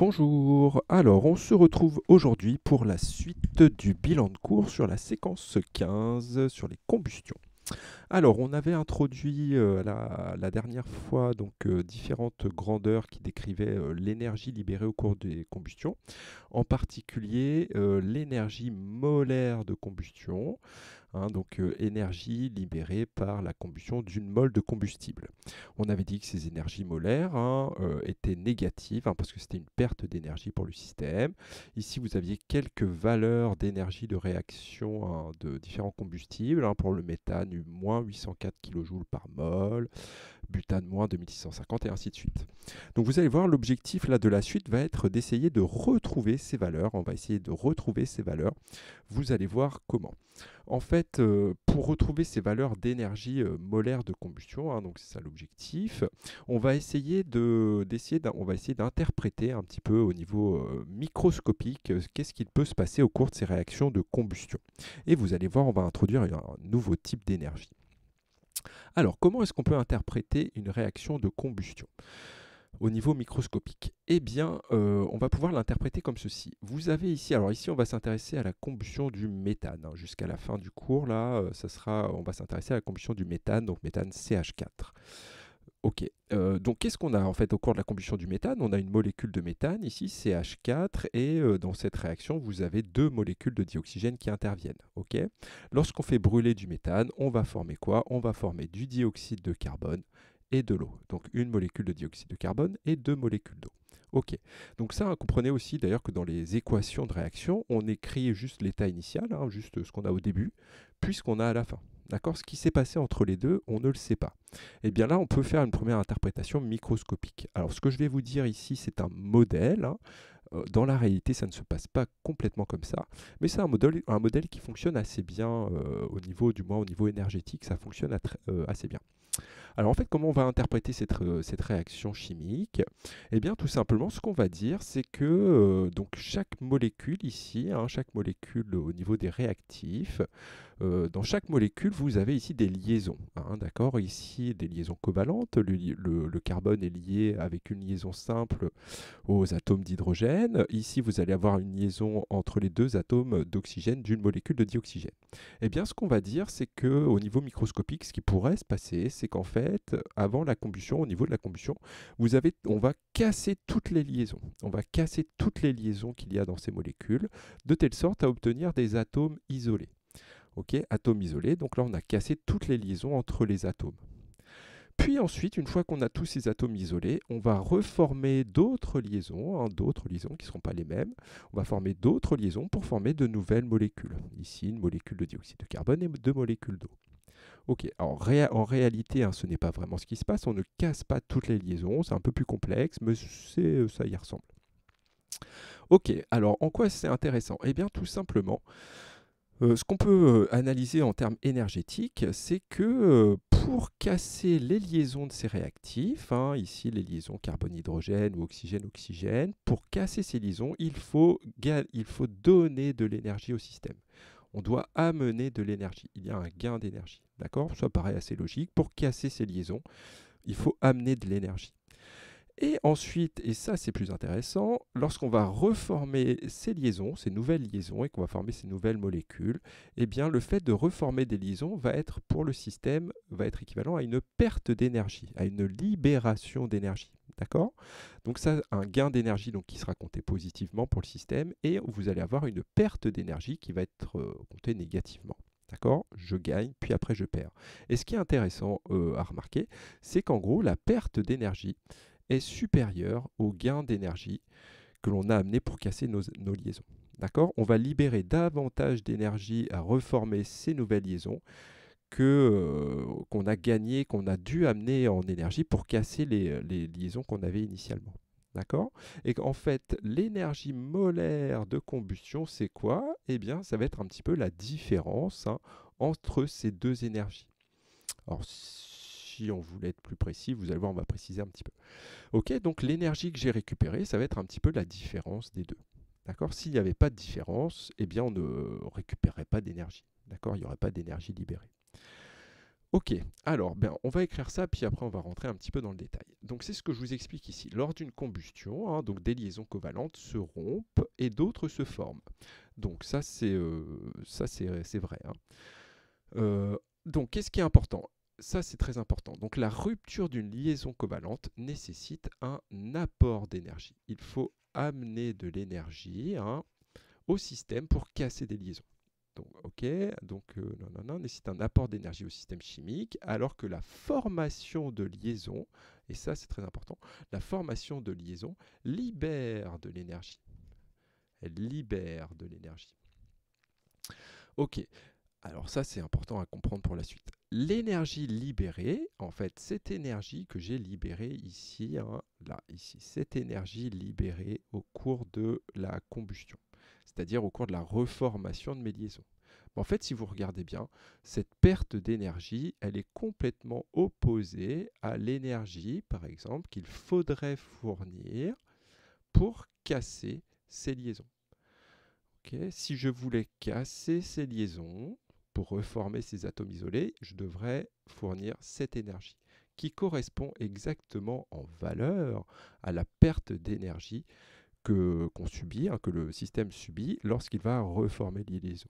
Bonjour, alors on se retrouve aujourd'hui pour la suite du bilan de cours sur la séquence 15 sur les combustions. Alors on avait introduit la dernière fois différentes grandeurs qui décrivaient l'énergie libérée au cours des combustions, en particulier l'énergie molaire de combustion, énergie libérée par la combustion d'une mole de combustible. On avait dit que ces énergies molaires étaient négatives parce que c'était une perte d'énergie pour le système. Ici, vous aviez quelques valeurs d'énergie de réaction de différents combustibles. Pour le méthane, moins 804 kJ par mol, butane moins 2650 et ainsi de suite. Donc vous allez voir, l'objectif là de la suite va être d'essayer de retrouver ces valeurs. On va essayer de retrouver ces valeurs. Vous allez voir comment. En fait, pour retrouver ces valeurs d'énergie molaire de combustion, donc c'est ça l'objectif, on va essayer d'interpréter un petit peu au niveau microscopique qu'est-ce qu'il peut se passer au cours de ces réactions de combustion. Et vous allez voir, on va introduire un nouveau type d'énergie. Alors, comment est-ce qu'on peut interpréter une réaction de combustion au niveau microscopique? Eh bien, on va pouvoir l'interpréter comme ceci. Vous avez ici, alors ici on va s'intéresser à la combustion du méthane. Jusqu'à la fin du cours, là, on va s'intéresser à la combustion du méthane, donc méthane CH4. Ok, donc qu'est-ce qu'on a en fait au cours de la combustion du méthane? On a une molécule de méthane, ici CH4, et dans cette réaction, vous avez deux molécules de dioxygène qui interviennent. Ok, lorsqu'on fait brûler du méthane, on va former quoi? On va former du dioxyde de carbone et de l'eau. Donc une molécule de dioxyde de carbone et deux molécules d'eau. Ok, donc ça, comprenez aussi d'ailleurs que dans les équations de réaction, on écrit juste l'état initial, juste ce qu'on a au début, puis ce qu'on a à la fin. D'accord? Ce qui s'est passé entre les deux, on ne le sait pas. Et bien là, on peut faire une première interprétation microscopique. Alors, ce que je vais vous dire ici, c'est un modèle. Dans la réalité, ça ne se passe pas complètement comme ça, mais c'est un modèle qui fonctionne assez bien au niveau énergétique, ça fonctionne assez bien. Alors en fait, comment on va interpréter cette réaction chimique? Eh bien tout simplement, ce qu'on va dire, c'est que donc chaque molécule ici, chaque molécule au niveau des réactifs, dans chaque molécule, vous avez ici des liaisons. D'accord? Ici, des liaisons covalentes. Le carbone est lié avec une liaison simple aux atomes d'hydrogène. Ici, vous allez avoir une liaison entre les deux atomes d'oxygène d'une molécule de dioxygène. Eh bien, ce qu'on va dire, c'est qu'au niveau microscopique, ce qui pourrait se passer, c'est qu'en fait, avant la combustion, au niveau de la combustion, on va casser toutes les liaisons. On va casser toutes les liaisons qu'il y a dans ces molécules, de telle sorte à obtenir des atomes isolés. Ok, atomes isolés, donc là, on a cassé toutes les liaisons entre les atomes. Puis ensuite, une fois qu'on a tous ces atomes isolés, on va reformer d'autres liaisons qui ne seront pas les mêmes. On va former d'autres liaisons pour former de nouvelles molécules. Ici, une molécule de dioxyde de carbone et deux molécules d'eau. Ok, alors en réalité, ce n'est pas vraiment ce qui se passe. On ne casse pas toutes les liaisons, c'est un peu plus complexe, mais ça y ressemble. Ok, alors en quoi c'est intéressant? Eh bien, tout simplement, ce qu'on peut analyser en termes énergétiques, c'est que pour casser les liaisons de ces réactifs, ici les liaisons carbone-hydrogène ou oxygène-oxygène, pour casser ces liaisons, il faut donner de l'énergie au système. On doit amener de l'énergie. Il y a un gain d'énergie. D'accord? Ça paraît assez logique. Pour casser ces liaisons, il faut amener de l'énergie. Et ensuite, et ça c'est plus intéressant, lorsqu'on va reformer ces liaisons, ces nouvelles liaisons, et qu'on va former ces nouvelles molécules, eh bien le fait de reformer des liaisons va être pour le système, va être équivalent à une perte d'énergie, à une libération d'énergie. D'accord? Donc ça, un gain d'énergie qui sera compté positivement pour le système, et vous allez avoir une perte d'énergie qui va être comptée négativement. D'accord? Je gagne, puis après je perds. Et ce qui est intéressant à remarquer, c'est qu'en gros, la perte d'énergie est supérieur au gain d'énergie que l'on a amené pour casser nos liaisons. D'accord? On va libérer davantage d'énergie à reformer ces nouvelles liaisons qu'on a gagné, qu'on a dû amener en énergie pour casser les liaisons qu'on avait initialement. D'accord? Et qu'en fait, l'énergie molaire de combustion, c'est quoi? Eh bien, ça va être un petit peu la différence entre ces deux énergies. Alors, si on voulait être plus précis, vous allez voir, on va préciser un petit peu. Ok, donc l'énergie que j'ai récupérée, ça va être un petit peu la différence des deux. D'accord? S'il n'y avait pas de différence, eh bien on ne récupérerait pas d'énergie. D'accord? Il n'y aurait pas d'énergie libérée. Ok, alors ben, on va écrire ça, puis après on va rentrer un petit peu dans le détail. Donc c'est ce que je vous explique ici. Lors d'une combustion, hein, donc des liaisons covalentes se rompent et d'autres se forment. Donc ça c'est vrai, hein. Donc qu'est-ce qui est important? Ça c'est très important. Donc la rupture d'une liaison covalente nécessite un apport d'énergie. Il faut amener de l'énergie, hein, au système pour casser des liaisons. Donc, ok, donc non, nécessite un apport d'énergie au système chimique, alors que la formation de liaison, et ça c'est très important, la formation de liaison libère de l'énergie. Elle libère de l'énergie. Ok, alors ça c'est important à comprendre pour la suite. L'énergie libérée, en fait, cette énergie que j'ai libérée ici, hein, là, ici, cette énergie libérée au cours de la combustion, c'est-à-dire au cours de la reformation de mes liaisons. En fait, si vous regardez bien, cette perte d'énergie, elle est complètement opposée à l'énergie, par exemple, qu'il faudrait fournir pour casser ces liaisons. Okay. Si je voulais casser ces liaisons pour reformer ces atomes isolés, je devrais fournir cette énergie qui correspond exactement en valeur à la perte d'énergie qu'on subit, hein, que le système subit lorsqu'il va reformer les liaisons.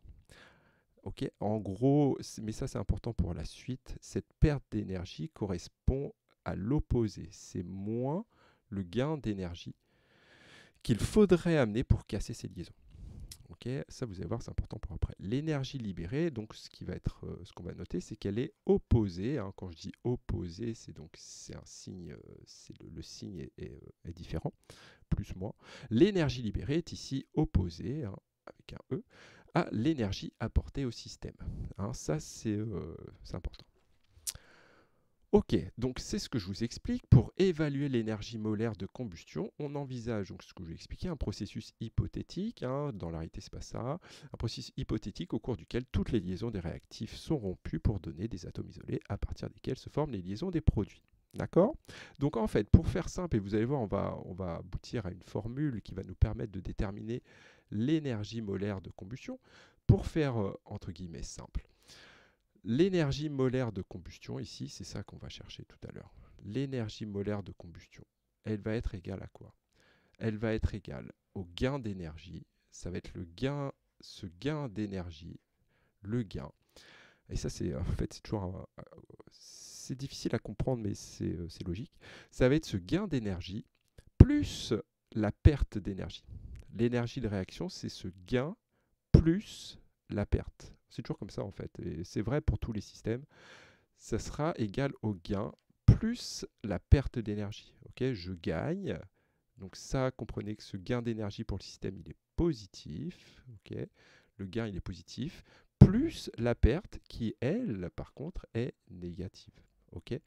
Okay. En gros, mais ça c'est important pour la suite, cette perte d'énergie correspond à l'opposé. C'est moins le gain d'énergie qu'il faudrait amener pour casser ces liaisons. Okay, ça vous allez voir, c'est important pour après. L'énergie libérée, donc ce qui va être, ce qu'on va noter, c'est qu'elle est opposée. Hein. Quand je dis opposée, c'est un signe, le signe est différent, plus moins. L'énergie libérée est ici opposée, hein, avec un E, à l'énergie apportée au système. Hein, ça c'est important. Ok, donc c'est ce que je vous explique. Pour évaluer l'énergie molaire de combustion, on envisage, donc ce que je vous ai expliqué, un processus hypothétique, hein, dans la réalité c'est pas ça, un processus hypothétique au cours duquel toutes les liaisons des réactifs sont rompues pour donner des atomes isolés à partir desquels se forment les liaisons des produits. D'accord? Donc en fait, pour faire simple, et vous allez voir, on va aboutir à une formule qui va nous permettre de déterminer l'énergie molaire de combustion. Pour faire, entre guillemets, simple, l'énergie molaire de combustion, ici, c'est ça qu'on va chercher tout à l'heure. L'énergie molaire de combustion, elle va être égale à quoi? Elle va être égale au gain d'énergie. Ça va être le gain, ce gain d'énergie, le gain. Et ça, c'est en fait, c'est toujours c'est difficile à comprendre, mais c'est logique. Ça va être ce gain d'énergie plus la perte d'énergie. L'énergie de réaction, c'est ce gain plus la perte. C'est toujours comme ça en fait, et c'est vrai pour tous les systèmes. Ça sera égal au gain plus la perte d'énergie. Okay, je gagne, donc ça, comprenez que ce gain d'énergie pour le système, il est positif. Okay, le gain, il est positif, plus la perte qui, elle, par contre, est négative. Okay,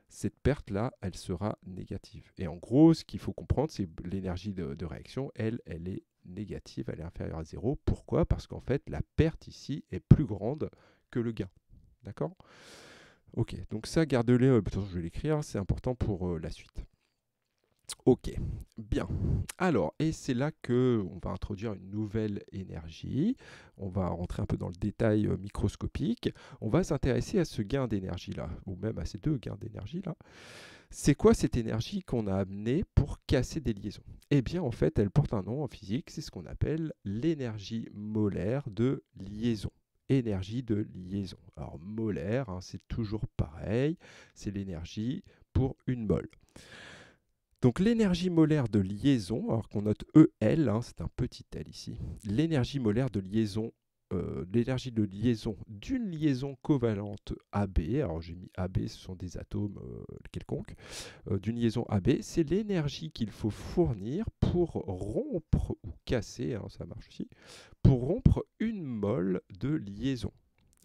cette perte-là, elle sera négative. Et en gros, ce qu'il faut comprendre, c'est l'énergie de réaction, elle est négative, elle est inférieure à 0. Pourquoi? Parce qu'en fait, la perte ici est plus grande que le gain. D'accord? Ok, donc ça, gardez-le, je vais l'écrire, c'est important pour la suite. Ok, bien. Alors, et c'est là qu'on va introduire une nouvelle énergie. On va rentrer un peu dans le détail microscopique. On va s'intéresser à ce gain d'énergie-là, ou même à ces deux gains d'énergie-là. C'est quoi cette énergie qu'on a amenée pour casser des liaisons? Eh bien, en fait, elle porte un nom en physique, c'est ce qu'on appelle l'énergie molaire de liaison. Énergie de liaison. Alors, molaire, hein, c'est toujours pareil, c'est l'énergie pour une mole. Donc l'énergie molaire de liaison, alors qu'on note EL, hein, c'est un petit L ici, l'énergie molaire de liaison, l'énergie de liaison d'une liaison covalente AB, alors j'ai mis AB, ce sont des atomes quelconques, d'une liaison AB, c'est l'énergie qu'il faut fournir pour rompre ou casser, hein, ça marche aussi, pour rompre une mole de liaison.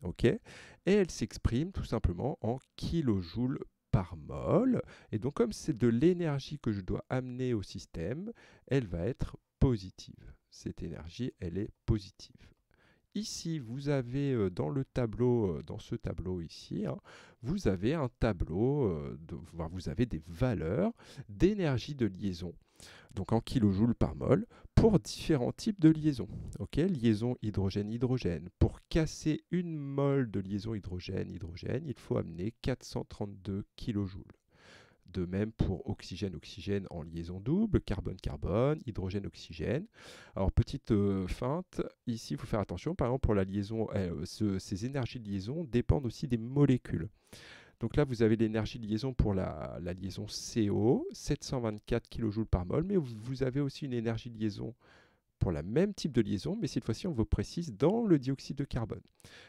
Okay, et elle s'exprime tout simplement en kilojoules par mol. Et donc comme c'est de l'énergie que je dois amener au système, elle va être positive. Cette énergie, elle est positive. Ici, vous avez dans le tableau, dans ce tableau ici, hein, vous avez un tableau, vous avez des valeurs d'énergie de liaison donc en kilojoules par mol, pour différents types de liaisons. Liaison hydrogène-hydrogène. Pour casser une mole de liaison hydrogène-hydrogène, il faut amener 432 kilojoules. De même pour oxygène-oxygène en liaison double, carbone-carbone, hydrogène-oxygène. Alors petite feinte, ici il faut faire attention, par exemple pour la liaison, ces énergies de liaison dépendent aussi des molécules. Donc là vous avez l'énergie de liaison pour la liaison CO, 724 kJ par mol, mais vous avez aussi une énergie de liaison pour le même type de liaison, mais cette fois-ci on vous précise dans le dioxyde de carbone.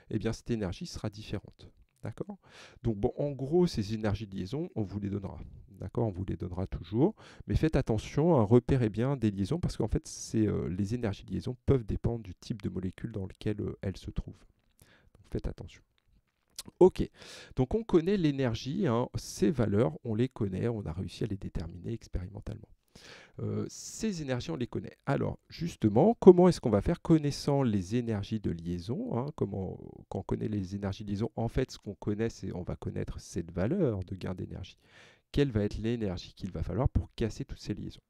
Eh bien cette énergie sera différente. D'accord? Donc bon, en gros, ces énergies de liaison, on vous les donnera. D'accord? On vous les donnera toujours. Mais faites attention, repérez bien des liaisons, parce qu'en fait, les énergies de liaison peuvent dépendre du type de molécule dans lequel elles se trouvent. Donc faites attention. Ok, donc on connaît l'énergie, hein, ces valeurs, on les connaît, on a réussi à les déterminer expérimentalement. Ces énergies, on les connaît. Alors, justement, comment est-ce qu'on va faire connaissant les énergies de liaison, hein, quand on connaît les énergies de liaison, en fait, ce qu'on connaît, c'est on va connaître cette valeur de gain d'énergie. Quelle va être l'énergie qu'il va falloir pour casser toutes ces liaisons?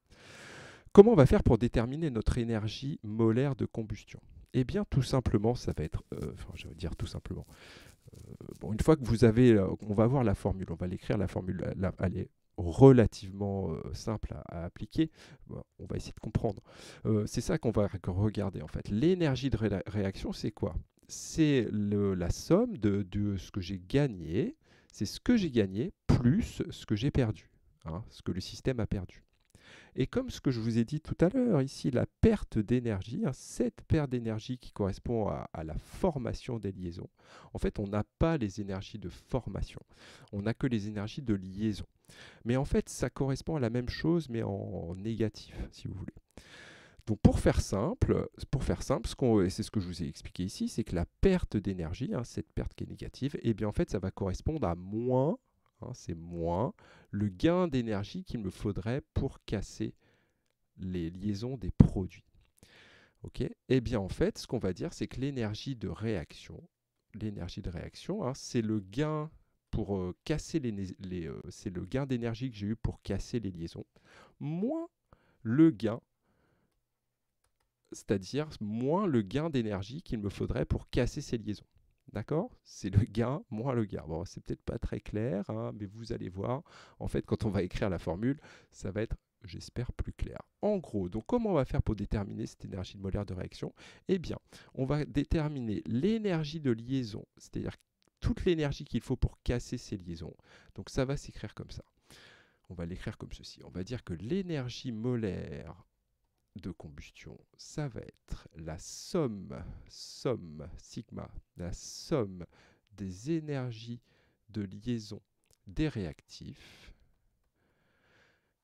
Comment on va faire pour déterminer notre énergie molaire de combustion? Eh bien, tout simplement, ça va être... je vais dire tout simplement. Bon, une fois que vous avez... on va voir la formule, on va l'écrire, la formule, elle est relativement simple à appliquer. Bon, on va essayer de comprendre. C'est ça qu'on va regarder en fait. L'énergie de réaction, c'est quoi? C'est la somme de ce que j'ai gagné, c'est ce que j'ai gagné plus ce que j'ai perdu, hein, ce que le système a perdu. Et comme ce que je vous ai dit tout à l'heure, ici, la perte d'énergie, hein, cette perte d'énergie qui correspond à la formation des liaisons, en fait, on n'a pas les énergies de formation, on n'a que les énergies de liaison. Mais en fait, ça correspond à la même chose, mais en négatif, si vous voulez. Donc pour faire simple, c'est ce que je vous ai expliqué ici, c'est que la perte d'énergie, hein, cette perte qui est négative, eh bien en fait, ça va correspondre à moins, hein, c'est moins le gain d'énergie qu'il me faudrait pour casser les liaisons des produits. Okay, eh bien en fait, ce qu'on va dire, c'est que l'énergie de réaction, hein, c'est le gain pour casser c'est le gain d'énergie que j'ai eu pour casser les liaisons, moins le gain, c'est-à-dire moins le gain d'énergie qu'il me faudrait pour casser ces liaisons. D'accord? C'est le gain moins le gain. Bon, c'est peut-être pas très clair, hein, mais vous allez voir. En fait, quand on va écrire la formule, ça va être, j'espère, plus clair. En gros, donc comment on va faire pour déterminer cette énergie molaire de réaction? Eh bien, on va déterminer l'énergie de liaison, c'est-à-dire toute l'énergie qu'il faut pour casser ces liaisons. Donc ça va s'écrire comme ça. On va l'écrire comme ceci. On va dire que l'énergie molaire de combustion, ça va être la somme, sigma, la somme des énergies de liaison des réactifs.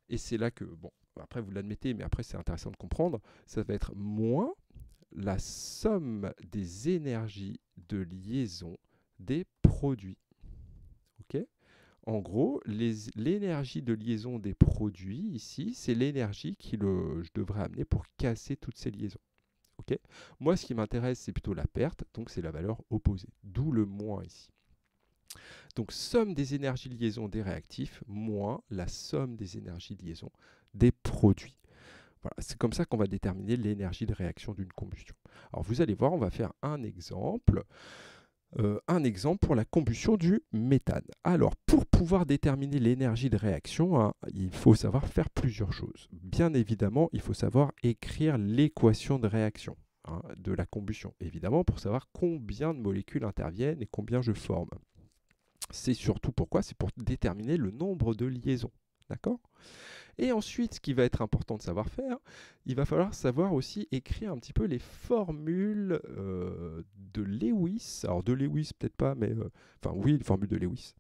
Et c'est là que, bon, après vous l'admettez, mais après c'est intéressant de comprendre, ça va être moins la somme des énergies de liaison des produits. Ok ? En gros, l'énergie de liaison des produits, ici, c'est l'énergie que je devrais amener pour casser toutes ces liaisons. Okay, moi, ce qui m'intéresse, c'est plutôt la perte, donc c'est la valeur opposée, d'où le moins ici. Donc, somme des énergies de liaison des réactifs moins la somme des énergies de liaison des produits. Voilà, c'est comme ça qu'on va déterminer l'énergie de réaction d'une combustion. Alors, vous allez voir, on va faire un exemple. Pour la combustion du méthane. Alors, pour pouvoir déterminer l'énergie de réaction, hein, il faut savoir faire plusieurs choses. Bien évidemment, il faut savoir écrire l'équation de réaction, hein, de la combustion. Évidemment, pour savoir combien de molécules interviennent et combien je forme. C'est surtout pourquoi? C'est pour déterminer le nombre de liaisons. D'accord? Et ensuite, ce qui va être important de savoir faire, il va falloir savoir aussi écrire un petit peu les formules de Lewis. Alors de Lewis, peut-être pas, mais... enfin oui, les formules de Lewis.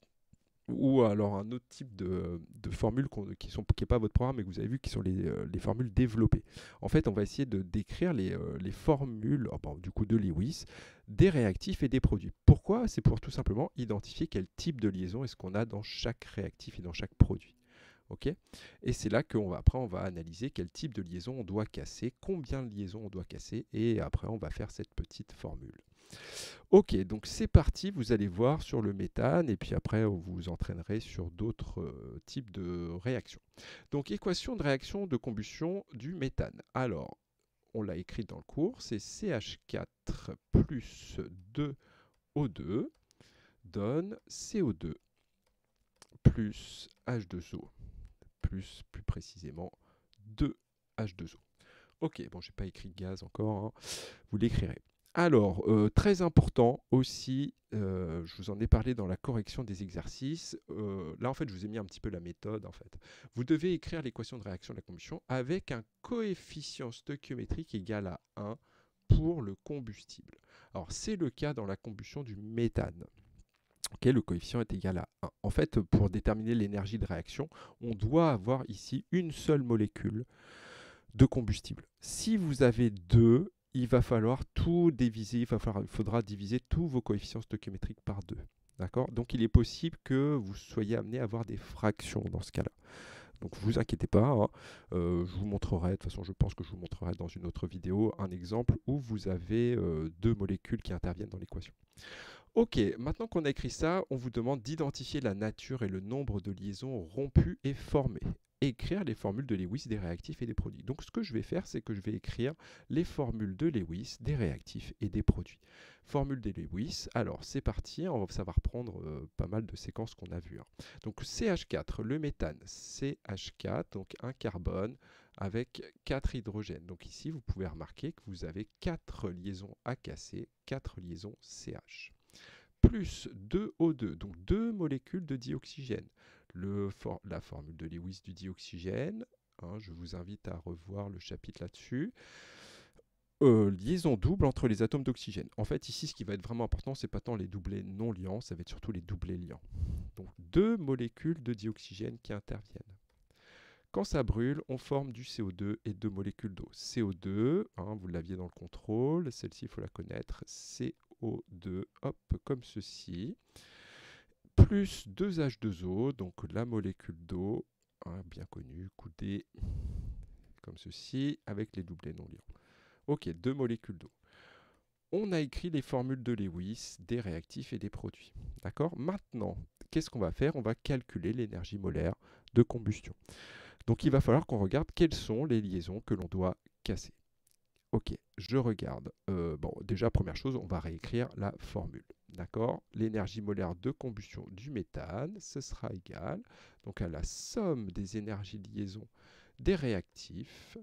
Ou alors un autre type de formules qui n'est pas votre programme, mais que vous avez vu, qui sont les formules développées. En fait, on va essayer de décrire les formules, du coup de Lewis, des réactifs et des produits. Pourquoi? C'est pour tout simplement identifier quel type de liaison est-ce qu'on a dans chaque réactif et dans chaque produit. Okay, et c'est là qu'après on va analyser quel type de liaison on doit casser, combien de liaisons on doit casser, et après on va faire cette petite formule. Ok, donc c'est parti, vous allez voir sur le méthane et puis après vous vous entraînerez sur d'autres types de réactions. Donc équation de réaction de combustion du méthane. Alors, on l'a écrit dans le cours, c'est CH4 plus 2O2 donne CO2 plus H2O, plus précisément 2H2O. Ok, bon, j'ai pas écrit gaz encore, hein. Vous l'écrirez. Alors, très important aussi, je vous en ai parlé dans la correction des exercices. Là, en fait, je vous ai mis un petit peu la méthode. En fait, vous devez écrire l'équation de réaction de la combustion avec un coefficient stoichiométrique égal à 1 pour le combustible. Alors, c'est le cas dans la combustion du méthane. Okay, le coefficient est égal à 1. En fait, pour déterminer l'énergie de réaction, on doit avoir ici une seule molécule de combustible. Si vous avez deux, il va falloir tout diviser, il faudra diviser tous vos coefficients stoichiométriques par 2. D'accord? Donc il est possible que vous soyez amené à avoir des fractions dans ce cas-là. Donc vous inquiétez pas, hein. Je vous montrerai, de toute façon je pense que je vous montrerai dans une autre vidéo un exemple où vous avez deux molécules qui interviennent dans l'équation. Ok, maintenant qu'on a écrit ça, on vous demande d'identifier la nature et le nombre de liaisons rompues et formées. Écrire les formules de Lewis des réactifs et des produits. Donc ce que je vais faire, c'est que je vais écrire les formules de Lewis des réactifs et des produits. Formule de Lewis, alors c'est parti, ça va reprendre pas mal de séquences qu'on a vues, hein. Donc CH4, le méthane, CH4, donc un carbone avec 4 hydrogènes. Donc ici, vous pouvez remarquer que vous avez 4 liaisons AKC, 4 liaisons CH. Plus 2O2, donc 2 molécules de dioxygène. La formule de Lewis du dioxygène, hein, je vous invite à revoir le chapitre là-dessus. Liaison double entre les atomes d'oxygène. En fait, ici, ce qui va être vraiment important, c'est pas tant les doublés non liants, ça va être surtout les doublés liants. Donc 2 molécules de dioxygène qui interviennent. Quand ça brûle, on forme du CO2 et 2 molécules d'eau. CO2, hein, vous l'aviez dans le contrôle, celle-ci, il faut la connaître, CO2, hop, comme ceci, plus 2H2O, donc la molécule d'eau, hein, bien connue, coudée, comme ceci, avec les doublés non liants. Ok, 2 molécules d'eau. On a écrit les formules de Lewis des réactifs et des produits. D'accord? Maintenant, qu'est-ce qu'on va faire? On va calculer l'énergie molaire de combustion. Donc il va falloir qu'on regarde quelles sont les liaisons que l'on doit casser. Ok, je regarde. Bon, déjà, première chose, on va réécrire la formule. D'accord? L'énergie molaire de combustion du méthane, ce sera égal donc à la somme des énergies de liaison des réactifs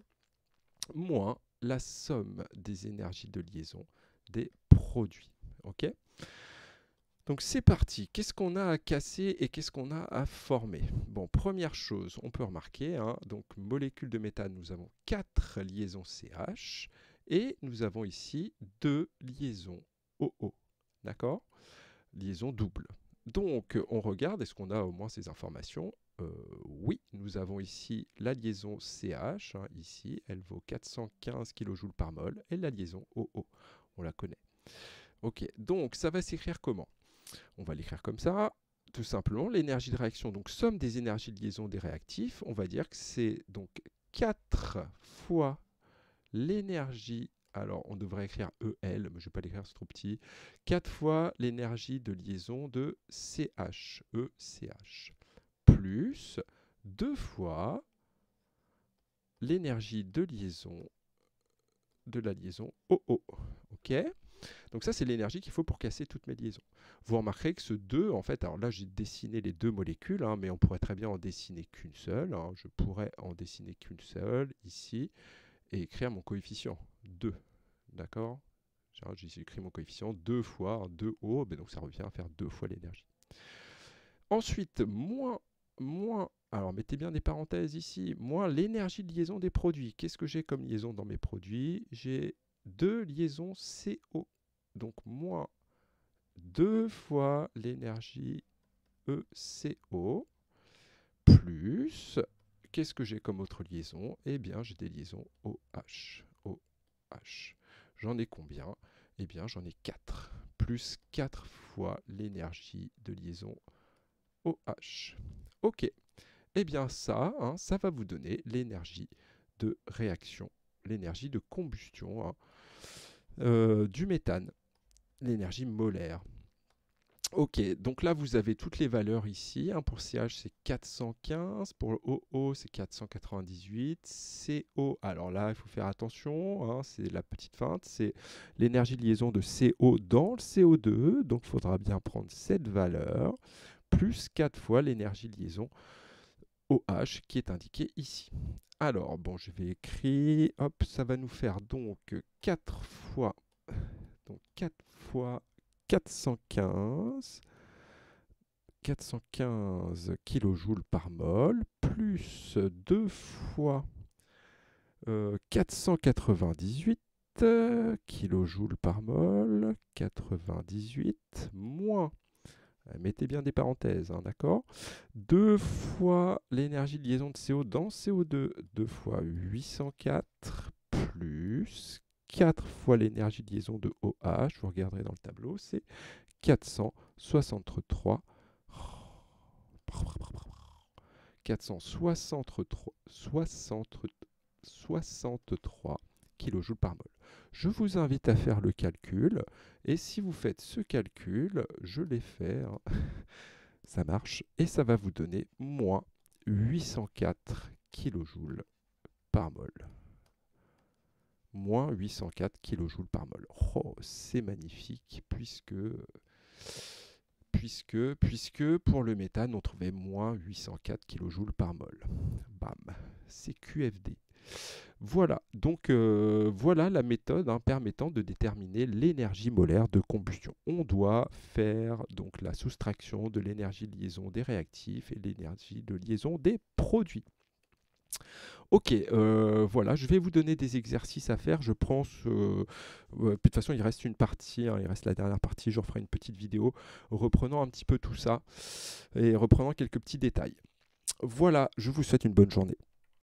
moins la somme des énergies de liaison des produits. Ok? Donc c'est parti. Qu'est-ce qu'on a à casser et qu'est-ce qu'on a à former? Bon, première chose, on peut remarquer, hein, donc molécule de méthane, nous avons 4 liaisons CH et nous avons ici 2 liaisons OO. D'accord? Liaison double. Donc on regarde, est-ce qu'on a au moins ces informations? Oui, nous avons ici la liaison CH, hein, ici, elle vaut 415 kJ par mol, et la liaison OO, on la connaît. Ok, donc ça va s'écrire comment? On va l'écrire comme ça, tout simplement, l'énergie de réaction, donc somme des énergies de liaison des réactifs, on va dire que c'est donc 4 fois l'énergie, alors on devrait écrire EL, mais je ne vais pas l'écrire, c'est trop petit, 4 fois l'énergie de liaison de CH, ECH, plus 2 fois l'énergie de liaison de la liaison OO. Ok? Donc ça, c'est l'énergie qu'il faut pour casser toutes mes liaisons. Vous remarquerez que ce 2, en fait, alors là, j'ai dessiné les deux molécules, hein, mais on pourrait très bien en dessiner qu'une seule, hein. Je pourrais en dessiner qu'une seule, ici, et écrire mon coefficient, 2. D'accord? J'ai écrit mon coefficient 2 fois 2O, donc ça revient à faire 2 fois l'énergie. Ensuite, moins, alors mettez bien des parenthèses ici, moins l'énergie de liaison des produits. Qu'est-ce que j'ai comme liaison dans mes produits? J'ai 2 liaisons CO. Donc moins 2 fois l'énergie ECO plus, qu'est-ce que j'ai comme autre liaison? Eh bien, j'ai des liaisons OH. OH. J'en ai combien? Eh bien, j'en ai 4. Plus 4 fois l'énergie de liaison OH. Ok. Eh bien, ça, hein, ça va vous donner l'énergie de réaction, l'énergie de combustion, hein, du méthane. l'énergie molaire. Ok, donc là vous avez toutes les valeurs ici. Hein, pour CH c'est 415, pour le OO c'est 498, CO, alors là il faut faire attention, hein, c'est la petite feinte, c'est l'énergie de liaison de CO dans le CO2, donc il faudra bien prendre cette valeur, plus 4 fois l'énergie de liaison OH qui est indiquée ici. Alors, bon, je vais écrire, hop, ça va nous faire donc 4 fois, donc 4 fois 415 kJ par mol, plus 2 fois 498 kJ par mol, 98, moins, mettez bien des parenthèses, hein, d'accord, 2 fois l'énergie de liaison de CO dans CO2, 2 fois 804, plus 4 fois l'énergie de liaison de OH, vous regarderez dans le tableau, c'est 463 kJ par mol. Je vous invite à faire le calcul, et si vous faites ce calcul, je l'ai fait, hein, ça marche, et ça va vous donner moins 804 kJ par mol. Moins 804 kJ par mol. Oh, c'est magnifique, puisque pour le méthane, on trouvait moins 804 kJ par mol. Bam, c'est QFD. Voilà, donc voilà la méthode, hein, permettant de déterminer l'énergie molaire de combustion. On doit faire donc la soustraction de l'énergie de liaison des réactifs et l'énergie de liaison des produits. Ok, voilà, je vais vous donner des exercices à faire. Je pense, de toute façon, il reste une partie, hein, il reste la dernière partie. Je referai une petite vidéo reprenant un petit peu tout ça et reprenant quelques petits détails. Voilà, je vous souhaite une bonne journée.